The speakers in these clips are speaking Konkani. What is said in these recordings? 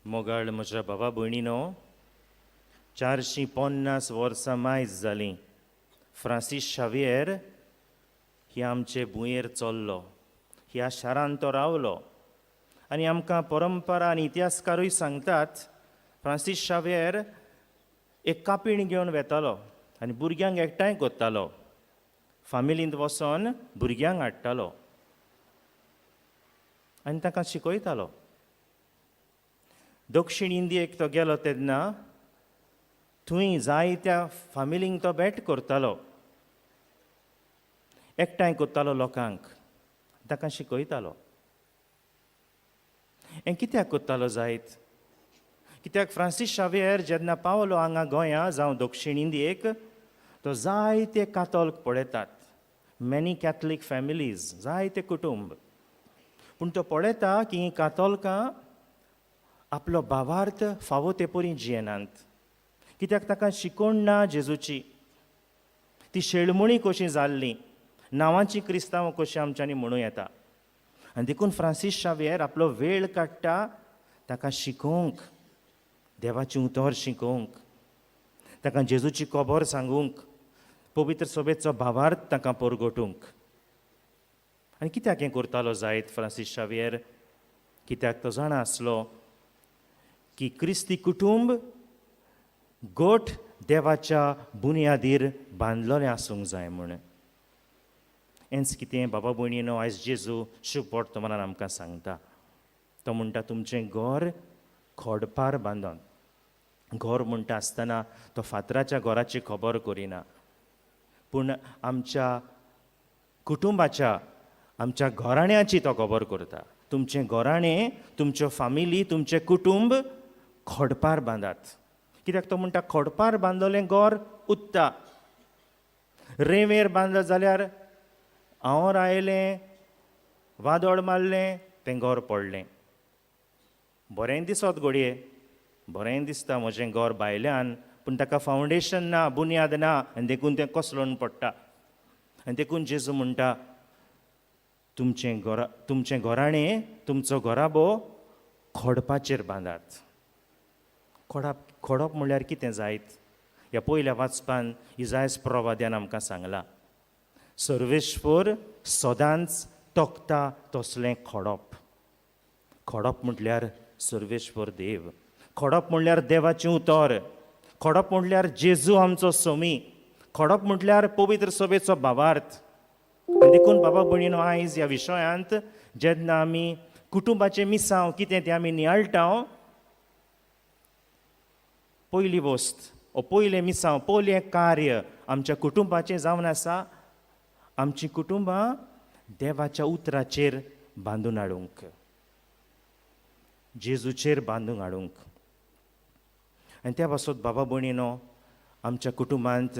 मोगाळ म्हज्या भावा भयणीनो, 450 वर्सां मायज जालीं फ्रांसीस शावियर ही आमचे भुंयेर चल्लो, ह्या शारांत तो रावलो. आनी आमकां परंपरा आनी इतिहासकारूय सांगतात फ्रांसीस शावियर एक कापीण घेवन वेतालो आनी भुरग्यांक एकठांय करतालो, फामिलींत वचोन भुरग्यांक हाडटालो आनी ताका शिकयतालो. दक्षिण इंडियेक तो गेलो तेन्ना थंय जायत्या फामिलींक तो भेट करतालो, एकठांय करतालो लोकांक, ताका शिकयतालो. हें कित्याक करतालो जायत? कित्याक फ्रांसीस शावियर जेन्ना पावलो हांगा गोंया जावं दक्षिण इंडियेक, तो जायते कातोल्क पळयतात, मॅनी कॅथलीक फॅमिलीज, जायते कुटुंब. पूण तो पळयता की हीं कातोलकां आपलो भावार्थ फावो ते परी जियेनात. कित्याक ताका शिकोवण ना जेजूची. ती शेळमणी कशी जाल्ली, नांवाची क्रिस्तांव कशी आमच्यांनी म्हणूं येता. आनी देखून फ्रांसीस शावियर आपलो वेळ काडटा ताका शिकोवंक, देवाचें उतर शिकोवंक, ताका जेजूची खबर सांगूंक, पवित्र सभेचो भावार्थ ताका परगटूंक. आनी कित्याक हें करतालो जायत फ्रांसीस शावियर? कित्याक तो जाणा आसलो की क्रिस्ती कुटुंब गोठ देवाच्या बुनयादीर बांदलोलें आसूंक जाय म्हूण. हेंच कितें बाबा भयणीनो आयज जेजू शुभ वर्तमानान आमकां सांगता. तो म्हणटा तुमचें घर खोडपार बांदून. घर म्हणटा आसतना तो फातराच्या घराची खबर करिना, पूण आमच्या कुटुंबाच्या, आमच्या घराण्याची तो खबर करता. तुमचें घराणें, तुमच्यो फामिली, तुमचें कुटुंब खोडपार बांदात. कित्याक तो म्हणटा खोडपार बांदलोलें घर उत्ता. रेंवेर बांदलो जाल्यार हांवर आयलें, वादळ मारलें, तें घर पडलें. बरें दिसत घडये, बरें दिसता म्हजें घर भायल्यान, पूण ताका फावंडेशन ना, बुन्याद ना, आनी देखून तें कोसळून पडटा. आनी देखून जेजू म्हणटा तुमचें घराणें, तुमचो घराबो खोडपाचेर बांदात. खोडप म्हणल्यार कितें जायत? ह्या पयल्या वाचपान इसायास प्रवाद्यान आमकां सांगलां, सर्वेश्वर सदांच तोखता तसलें खोडप. खोडप म्हटल्यार सर्वेश्वर देव. खोडप म्हणल्यार देवाचें उतर. खोडप म्हणल्यार जेजू आमचो सोमी. खोडप म्हटल्यार पवित्र सभेचो भावार्थ. आनी देखून बाबा भयणीनो आयज ह्या विशयांत जेन्ना आमी कुटुंबाचें मिसांव कितें तें आमी नियाळटा, पयली वस्त ओ पयलें मिसांव, पयलें कार्य आमच्या कुटुंबाचें जावन आसा, आमचीं कुटुंबां देवाच्या उतराचेर बांदून हाडूंक, जेजूचेर बांदून हाडूंक. आनी त्या पासत बाबा भयणीनो आमच्या कुटुंबांत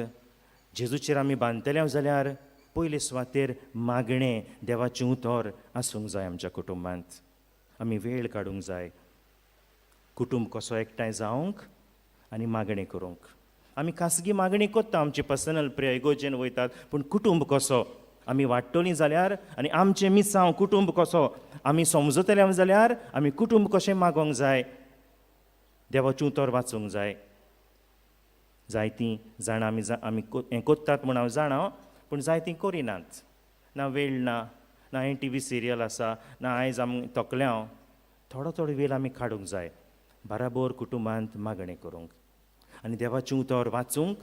जेजूचेर आमी बांदतले जाल्यार पयले सुवातेर मागणें, देवाचें उतर आसूंक जाय आमच्या कुटुंबांत. आमी वेळ काडूंक जाय कुटुंब कसो एकठांय जावंक आनी मागणें करूंक. आमी खासगी मागणी करता, आमची पर्सनल प्रेयर इगोजेन वयतात, पूण कुटुंब कसो आमी वाडटलीं जाल्यार आनी आमचें मिसांव कुटुंब कसो आमी समजतले जाल्यार आमी कुटुंब कशें मागोंक जाय, देवाचें उतर वाचूंक जाय. जायतीं जाणां आमी हें करतात म्हूण हांव जाणा, पूण जायतीं करिनात. ना वेळ ना, ना हें टी व्ही सिरियल आसा, ना आयज आमी तोकल्या. थोडो वेळ आमी काडूंक जाय बराबर कुटुंबांत मागणें करूंक आनी देवाचें उतर वाचूंक.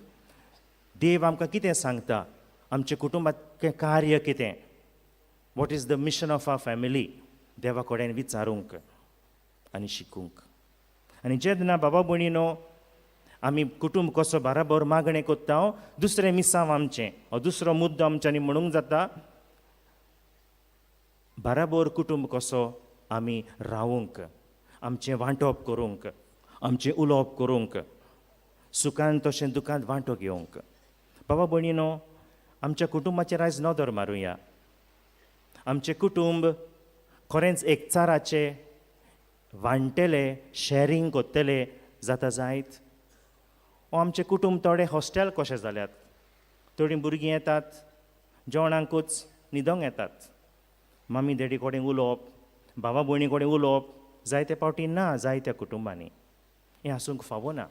देव आमकां कितें सांगता, आमच्या कुटुंबाचें कार्य कितें, what is the mission of our family, देवा कडेन विचारूंक आनी शिकूंक. आनी जेन्ना बाबा भयणीनो आमी कुटुंब कसो बराबर मागणें करता, दुसरें मिसांव आमचें हो दुसरो मुद्दो आमच्यांनी म्हणूंक जाता, बराबर कुटुंब कसो आमी रावूंक, आमचें वांटप करूंक, आमचें उलोवप करूंक, सुखांत तशें दुखांत वांटो घेवंक. बाबा भयणीनो आमच्या कुटुंबाचेर आयज नदर मारुया. आमचें कुटुंब खरेंच एकचाराचें, वांटलें, शेरींग करतलें जाता जायत. वो आमचें कुटुंब थोडें हॉस्टेल कशें जाल्यात. थोडीं भुरगीं येतात, जेवणाकूच न्हिदोंक येतात. मामी डॅडी कडेन उलोवप, भावा भयणी कडेन उलोवप, जायते पावटी ना जायत्या कुटुंबांनी. हें आसूंक फावो ना.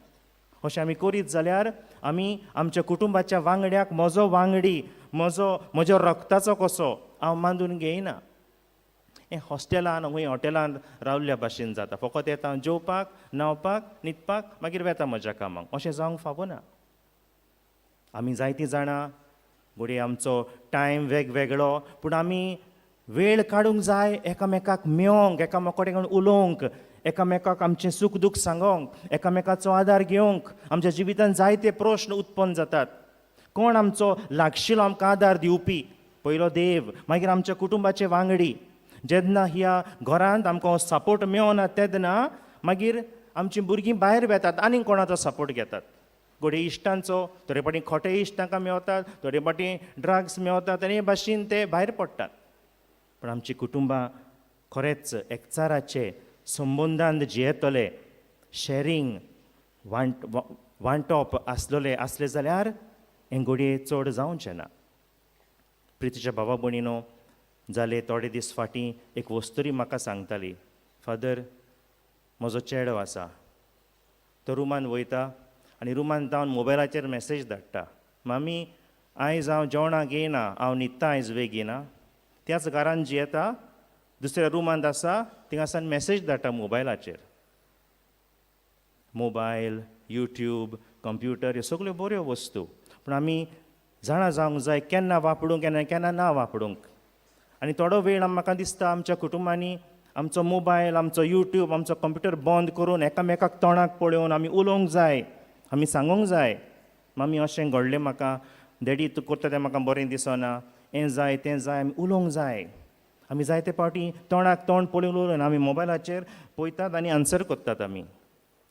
अशें आमी करीत जाल्यार आमी आमच्या कुटुंबाच्या वांगड्याक म्हजो वांगडी, म्हज्या रक्ताचो कसो हांव मानून घेयना. हें हॉस्टेलान हूंय हॉटेलान रावल्ल्या भाशेन जाता. फकत येता जेवपाक, न्हांवपाक, न्हिदपाक, मागीर वेता म्हज्या कामाक. अशें जावंक फावो ना. आमी जायतीं जाणां घडये आमचो टायम वेगवेगळो, पूण आमी वेळ काडूंक जाय एकामेकाक मेळोंक, एकामेका कडेन उलोवंक, एकामेकाक आमचें सूख दूख सांगोंक, एकामेकाचो आदार घेवंक. आमच्या जिवितांत जायते प्रश्न उत्पन्न जातात. कोण आमचो लागशिलो आमकां आदार दिवपी? पयलो देव, मागीर आमच्या कुटुंबाचे वांगडी. जेन्ना ह्या घरांत आमकां सपोर्ट मेळना तेन्ना मागीर आमचीं भुरगीं भायर वेतात आनी कोणाचो सपोर्ट घेतात. घडये इश्टांचो, थोडे फावटी खोटे इश्ट तांकां मेळतात, थोडे फावटी ड्रग्स मेळतात आनी हे भाशेन ते भायर पडटात. पण आमचीं कुटुंबां खरेंच एकचाराचे संबंदांत जियेतले, शेरींग, वांटप आसले जाल्यार हें घडये चड जावचें ना. प्रितीच्या भावा भयणीनो, जाले थोडे दीस फाटीं एक वस्तुरी म्हाका सांगताली, फादर, म्हजो चेडो आसा, तो रुमान वयता आनी रुमान जावन मोबायलाचेर मॅसेज धाडटा, मामी आयज हांव जेवणाक येयना, हांव न्हिदता आयज बेगीना. त्याच घरांत जियेता, दुसऱ्या रुमांत आसा, थिंगासान मॅसेज धाडटा मोबायलाचेर. मोबायल, युट्यूब, कंप्युटर ह्यो सगळ्यो बऱ्यो वस्तू, पूण आमी जाणा जावंक जाय केन्ना वापरूंक, केन्ना ना वापरूंक. आनी थोडो वेळ म्हाका दिसता आमच्या कुटुंबांनी आमचो मोबायल, आमचो युट्यूब, आमचो कंप्युटर बंद करून एकामेकाक तोंडाक पळोवन आमी उलोवंक जाय, आमी सांगूंक जाय, मामी अशें घडलें म्हाका, डॅडी तूं करता तें म्हाका बरें दिसना, हें जाय तें जाय, आमी उलोवंक जाय. आमी जायते फावटी तोंडाक तोंड पळोवन उलोवन आमी मोबायलाचेर पळयतात आनी आन्सर करतात. आमी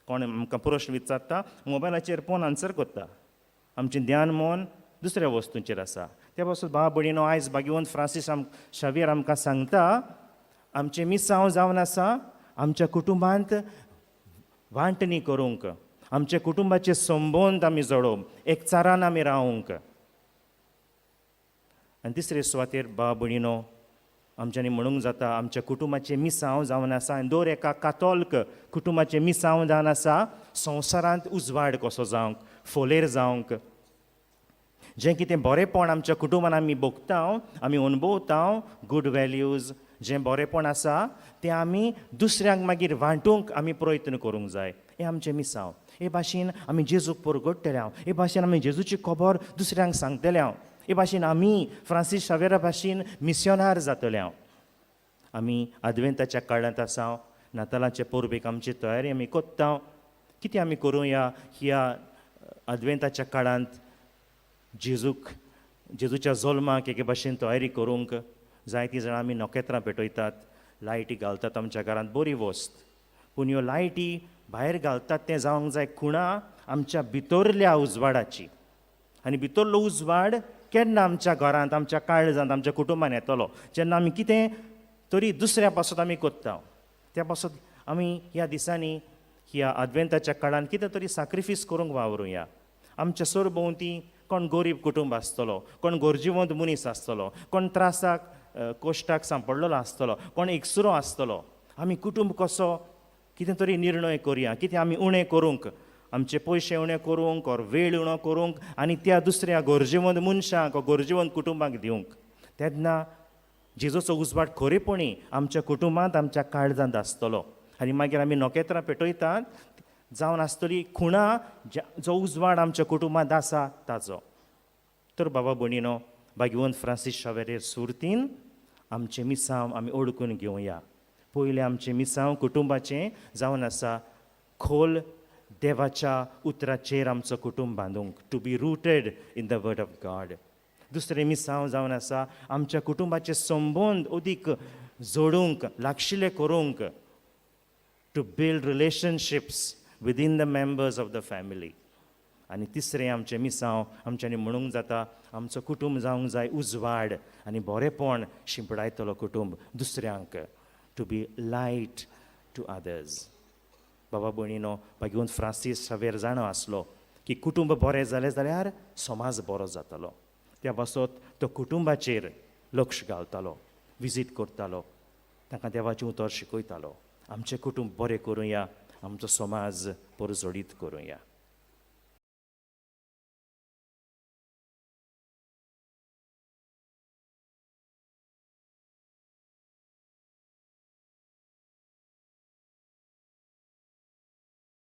कोण आमकां प्रश्न विचारता मोबायलाचेर पळोवन आन्सर करता. आमचें ध्यान मन दुसऱ्या वस्तूंचेर आसा. त्या पासून भाव भयणीनो, आयज भाग्यवंत फ्रांसीस शावेर आमकां सांगता, आमचें मिसांव जावन आसा आमच्या कुटुंबांत वांटणी करूंक, आमच्या कुटुंबाचे संबंद आमी जोडोवप, एकचारान आमी रावूंक. आनी तिसरे सुवातेर भाव भयणीनो, आमच्यांनी म्हणूंक जाता आमच्या कुटुंबाचें मिसांव जावन आसा. आनी दर एका कातोलीक कुटुंबाचें मिसांव जावन आसा संवसारांत उजवाड कसो जावंक, फोलेर जावंक. जें कितें बरेंपण आमच्या कुटुंबान आमी भोगता, आमी अणभवता, गूड वॅल्यूज, जें बरेंपण आसा तें आमी दुसऱ्यांक मागीर वांटूंक आमी प्रयत्न करूंक जाय. हें आमचें मिसांव. हे भाशेन आमी जेजूक परगडटले हांव, हे भाशेन आमी जेजूची खबर दुसऱ्यांक सांगतले हांव, हे भाशेन आमी फ्रांसीस शावेरा भाशेन मिस्योनार जातले हांव. आमी आदवेंताच्या काळांत आसा, नातालाचे पोरबेक आमची तयारी आमी कोत्ता. कितें आमी करुया ह्या आदवेंताच्या काळांत जेजूच्या जल्माक एके भाशेन तयारी करूंक? जायतीं जाणां आमी नखेत्रां पेटयतात, लायटी घालतात आमच्या घरांत, बरी वस्त. पूण ह्यो लायटी भायर घालतात तें जावंक जाय खुणा आमच्या भितरल्या उजवाडाची. आनी भितरलो उजवाड केन्ना आमच्या घरांत, आमच्या काळजांत, आमच्या कुटुंबान येतलो जेन्ना आमी कितें तरी दुसऱ्या पासत आमी कोत्ता. त्या पासत आमी ह्या दिसांनी ह्या आदवेंताच्या काळांत कितें तरी सॅक्रिफीस करूंक वावरुया. आमच्या सरभोंवती कोण गरीब कुटुंब आसतलो, कोण गरजेवंत मनीस आसतलो, कोण त्रासाक कोश्टाक सांपडलेलो आसतलो, कोण एकसुरो आसतलो. आमी कुटुंब कसो कितें तरी निर्णय करुया, कितें आमी उणें करूंक, आमचे पयशे उणें करूंक और वेळ उणो करूंक आनी त्या दुसऱ्या गरजेवंत मनशाक गरजेवंत कुटुंबाक दिवंक. तेन्ना जेजूचो उजवाड खरेपणी आमच्या कुटुंबांत, आमच्या काळजांत आसतलो. आनी मागीर आमी नखेत्रां पेटयतात जावन आसतली खुणा जो उजवाड आमच्या कुटुंबांत आसा ताचो. तर बाबा भयणीनो, भाग्यवंत फ्रांसीस शावेरेर सुरतीन आमचें मिसांव आमी ओळखून घेवया. पयलें आमचें मिसांव कुटुंबाचें जावन आसा खोल देवाच्या उतराचेर आमचो कुटुंब बांदूंक, to be rooted in the word of God. दुसरें मिसांव जावन आसा आमच्या कुटुंबाचे संबंद अदीक जोडूंक, लागशिल्ले करूंक, to build relationships within the members of the family. आनी तिसरें आमचें मिसांव आमच्यांनी म्हणूंक जाता आमचो कुटुंब जावंक जाय उजवाड आनी बरेंपण शिंपडायतलो कुटुंब दुसऱ्यांक, to be light to others. बाबा भयणीनो, भाग्यवंत फ्रांसीस शावेर जाणो आसलो की कुटुंब बरें जालें जाल्यार समाज बरो जातलो. त्या पासत तो कुटुंबाचेर लक्ष घालतालो, विजीट करतालो, तांकां देवाचें उतर शिकयतालो. आमचें कुटूंब बरें करुया, आमचो समाज परजोडीत करुया.